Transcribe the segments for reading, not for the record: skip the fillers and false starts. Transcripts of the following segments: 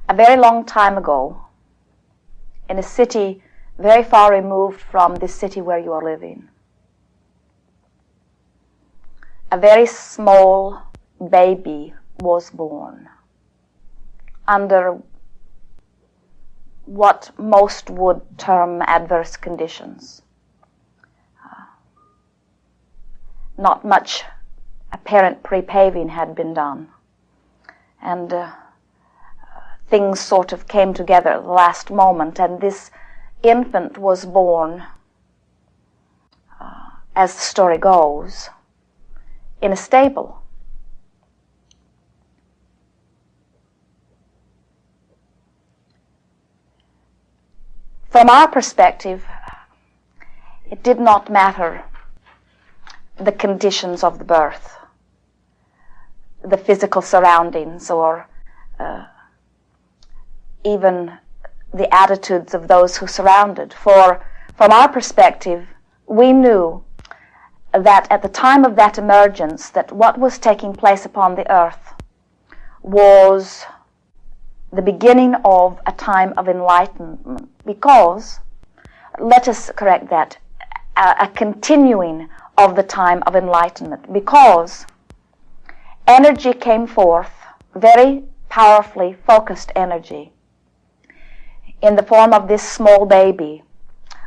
a very long time ago, in a city very far removed from this city where you are living, a very small baby was born under what most would term adverse conditions. Not much apparent pre-paving had been done, and things sort of came together at the last moment, and this infant was born, as the story goes, in a stable. From our perspective, it did not matter the conditions of the birth, the physical surroundings, or even the attitudes of those who surrounded. For from our perspective, we knew that at the time of that emergence, that what was taking place upon the earth was the beginning of a time of enlightenment, because, let us correct that, a continuing of the time of enlightenment, because energy came forth, very powerfully focused energy, in the form of this small baby,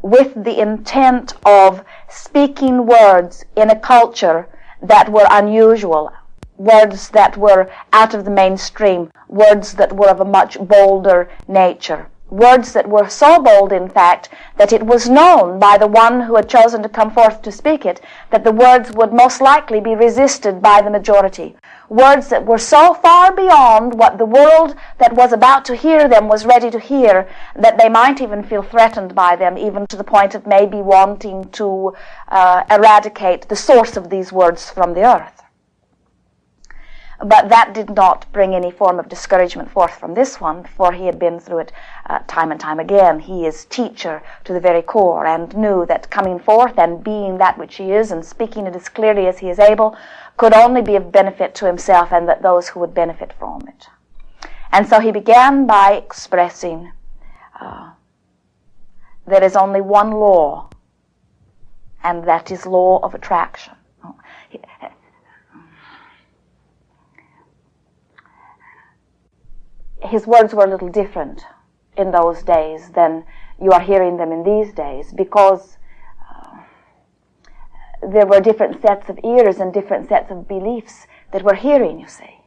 with the intent of speaking words in a culture that were unusual, words that were out of the mainstream, words that were of a much bolder nature, words that were so bold, in fact, that it was known by the one who had chosen to come forth to speak it, that the words would most likely be resisted by the majority. Words that were so far beyond what the world that was about to hear them was ready to hear, that they might even feel threatened by them, even to the point of maybe wanting to eradicate the source of these words from the earth. But that did not bring any form of discouragement forth from this one, for he had been through it time and time again. He is teacher to the very core, and knew that coming forth and being that which he is and speaking it as clearly as he is able could only be of benefit to himself and that those who would benefit from it. And so he began by expressing there is only one law, and that is law of attraction. His words were a little different in those days than you are hearing them in these days, because there were different sets of ears and different sets of beliefs that were hearing, you see.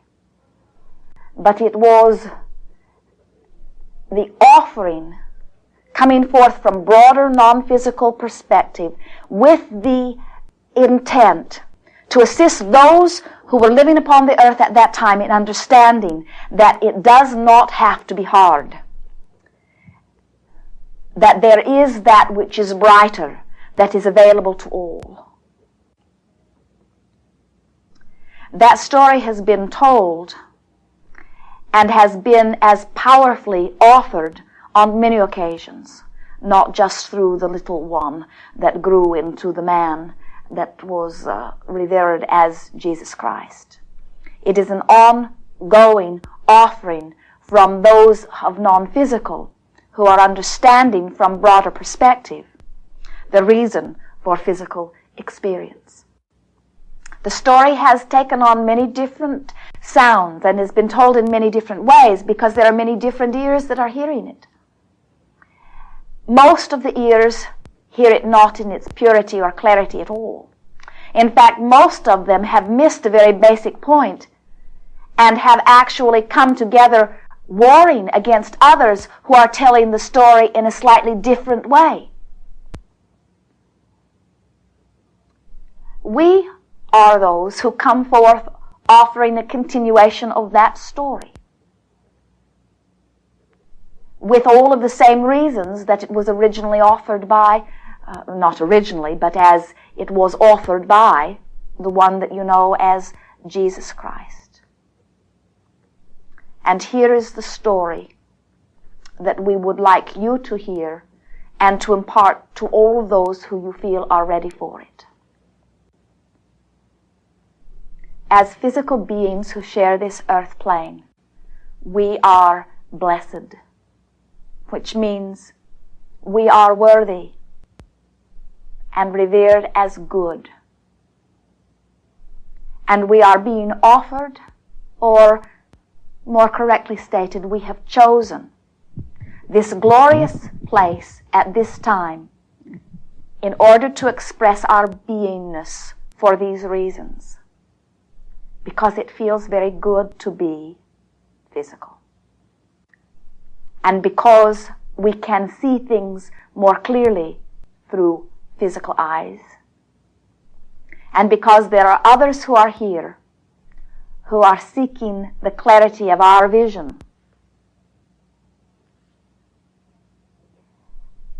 But it was the offering coming forth from broader non-physical perspective with the intent to assist those who were living upon the earth at that time in understanding that it does not have to be hard, that there is that which is brighter, that is available to all. That story has been told and has been as powerfully offered on many occasions, not just through the little one that grew into the man that was revered as Jesus Christ. It is an ongoing offering from those of non-physical who are understanding from broader perspective the reason for physical experience. The story has taken on many different sounds and has been told in many different ways because there are many different ears that are hearing it. Most of the ears hear it not in its purity or clarity at all. In fact, most of them have missed a very basic point and have actually come together warring against others who are telling the story in a slightly different way. We are those who come forth offering a continuation of that story, with all of the same reasons that it was originally offered by, not originally, but as it was authored by the one that you know as Jesus Christ. And here is the story that we would like you to hear and to impart to all those who you feel are ready for it. As physical beings who share this earth plane, we are blessed, which means we are worthy and revered as good. And we are being offered, or more correctly stated, we have chosen this glorious place at this time in order to express our beingness for these reasons. Because it feels very good to be physical. And because we can see things more clearly through physical eyes. And because there are others who are here who are seeking the clarity of our vision.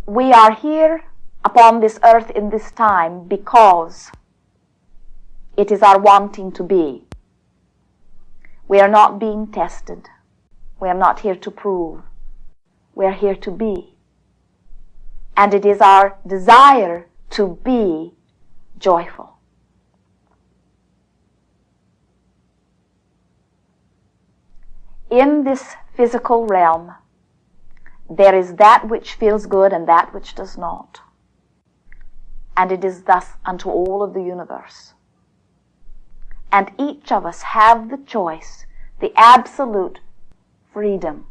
We are here upon this earth in this time because it is our wanting to be. We are not being tested. We are not here to prove. We are here to be. And it is our desire to be joyful. In this physical realm, there is that which feels good and that which does not. And it is thus unto all of the universe. And each of us have the choice, the absolute freedom,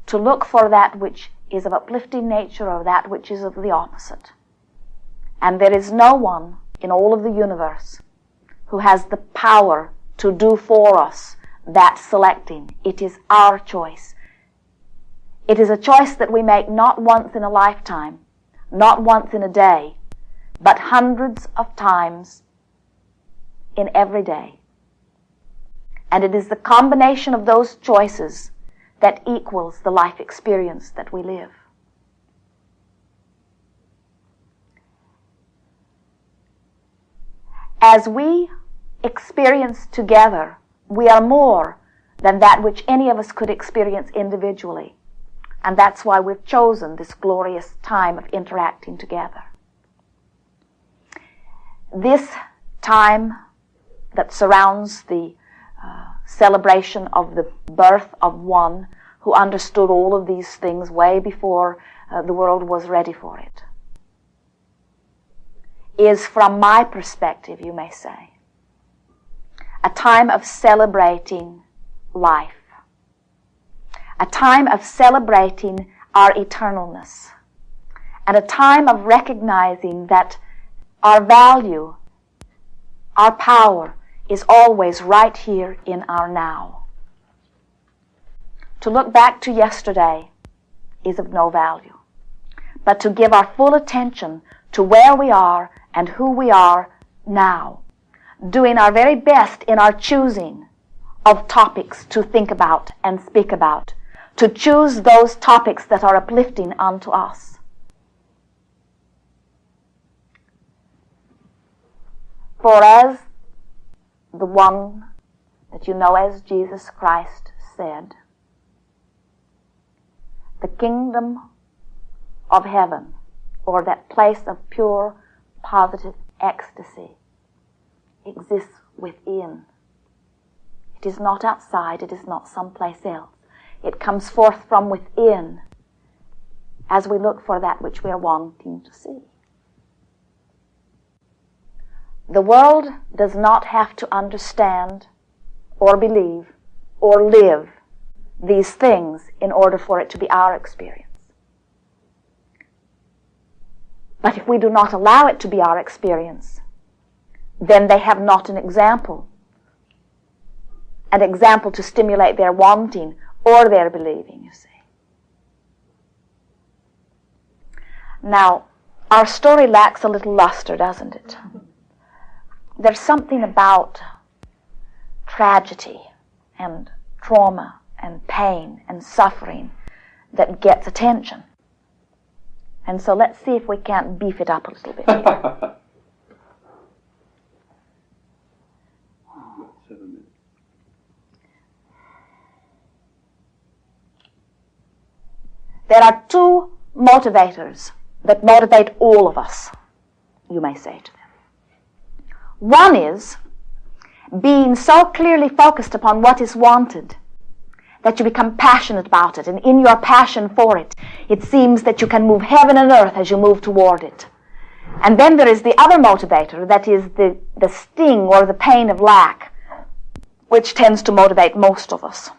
to look for that which is of uplifting nature or that which is of the opposite. And there is no one in all of the universe who has the power to do for us that selecting. It is our choice. It is a choice that we make not once in a lifetime, not once in a day, but hundreds of times in every day. And it is the combination of those choices that equals the life experience that we live. As we experience together, we are more than that which any of us could experience individually. And that's why we've chosen this glorious time of interacting together. This time that surrounds the celebration of the birth of one who understood all of these things way before the world was ready for it, is, from my perspective, you may say, a time of celebrating life, a time of celebrating our eternalness, and a time of recognizing that our value, our power, is always right here in our now. To look back to yesterday is of no value, but to give our full attention to where we are and who we are now, doing our very best in our choosing of topics to think about and speak about, to choose those topics that are uplifting unto us. For as the one that you know as Jesus Christ said, the kingdom of heaven, or that place of pure, positive ecstasy, exists within. It is not outside, it is not someplace else. It comes forth from within as we look for that which we are wanting to see. The world does not have to understand or believe or live these things in order for it to be our experience. But if we do not allow it to be our experience, then they have not an example to stimulate their wanting or their believing, you see. Now, our story lacks a little luster, doesn't it? There's something about tragedy and trauma and pain and suffering that gets attention. And so let's see if we can't beef it up a little bit here. 7 minutes. There are two motivators that motivate all of us, you may say to them. One is being so clearly focused upon what is wanted that you become passionate about it, and in your passion for it, it seems that you can move heaven and earth as you move toward it. And then there is the other motivator, that is the sting or the pain of lack, which tends to motivate most of us.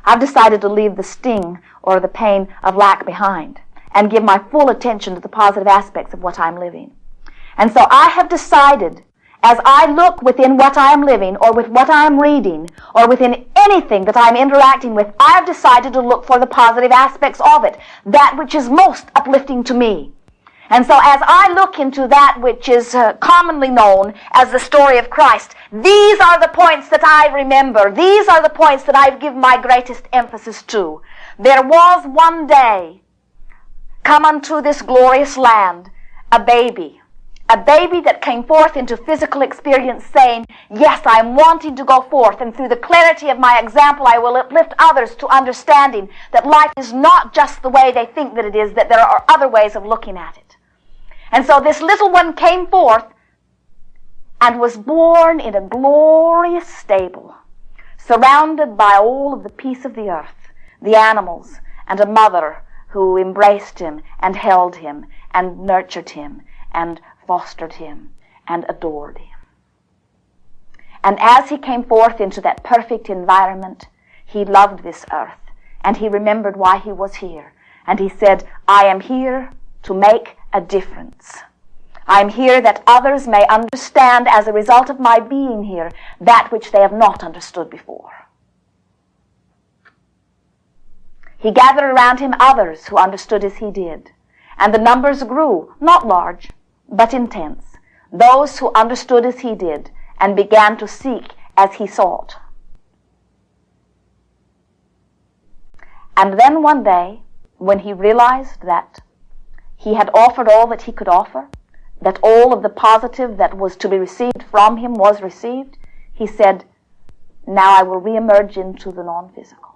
I've decided to leave the sting or the pain of lack behind and give my full attention to the positive aspects of what I'm living. And so I have decided, as I look within what I am living, or with what I am reading, or within anything that I'm interacting with, I have decided to look for the positive aspects of it, that which is most uplifting to me. And so as I look into that which is commonly known as the story of Christ, these are the points that I remember. These are the points that I've given my greatest emphasis to. There was one day, come unto this glorious land, a baby that came forth into physical experience saying, yes, I'm wanting to go forth, and through the clarity of my example I will uplift others to understanding that life is not just the way they think that it is, that there are other ways of looking at it. And so this little one came forth and was born in a glorious stable, surrounded by all of the peace of the earth, the animals, and a mother who embraced him and held him and nurtured him and fostered him and adored him. And as he came forth into that perfect environment, he loved this earth, and he remembered why he was here. And he said, I am here to make a difference. I am here that others may understand, as a result of my being here, that which they have not understood before. He gathered around him others who understood as he did, and the numbers grew, not large, but intense, those who understood as he did and began to seek as he sought. And then one day, when he realized that he had offered all that he could offer, that all of the positive that was to be received from him was received, he said, now I will reemerge into the non-physical.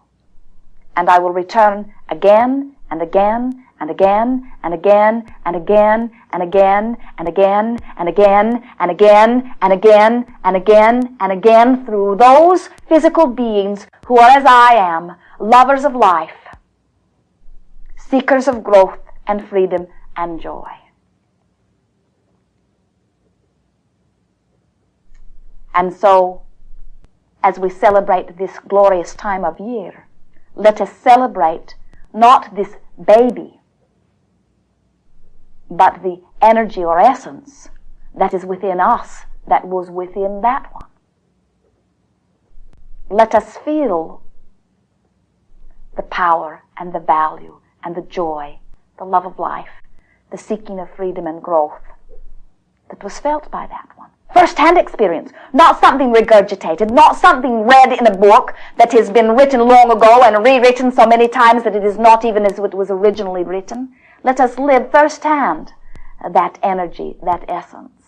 And I will return again and again and again and again and again and again and again and again and again and again and again and again through those physical beings who are as I am, lovers of life, seekers of growth and freedom and joy. And so, as we celebrate this glorious time of year, let us celebrate not this baby, but the energy or essence that is within us that was within that one. Let us feel the power and the value and the joy, the love of life, the seeking of freedom and growth that was felt by that one. First-hand experience, not something regurgitated, not something read in a book that has been written long ago and rewritten so many times that it is not even as it was originally written. Let us live first-hand that energy, that essence.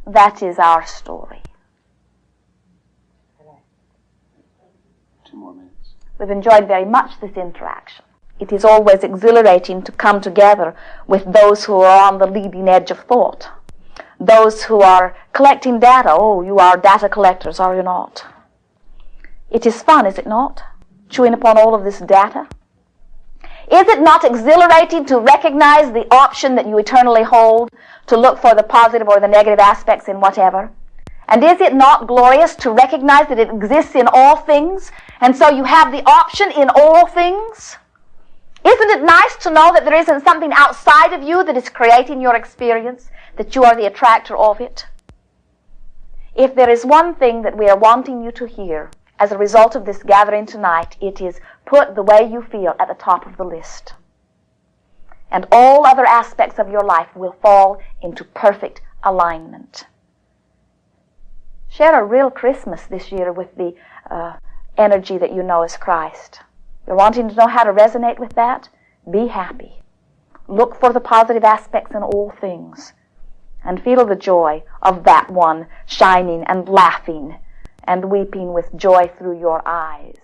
That is our story. 2 more minutes. We've enjoyed very much this interaction. It is always exhilarating to come together with those who are on the leading edge of thought, those who are collecting data. Oh, you are data collectors, are you not? It is fun, is it not? Chewing upon all of this data. Is it not exhilarating to recognize the option that you eternally hold, to look for the positive or the negative aspects in whatever? And is it not glorious to recognize that it exists in all things, and so you have the option in all things? Isn't it nice to know that there isn't something outside of you that is creating your experience, that you are the attractor of it? If there is one thing that we are wanting you to hear as a result of this gathering tonight, it is put the way you feel at the top of the list. And all other aspects of your life will fall into perfect alignment. Share a real Christmas this year with the energy that you know as Christ. You're wanting to know how to resonate with that? Be happy. Look for the positive aspects in all things. And feel the joy of that one shining and laughing and weeping with joy through your eyes.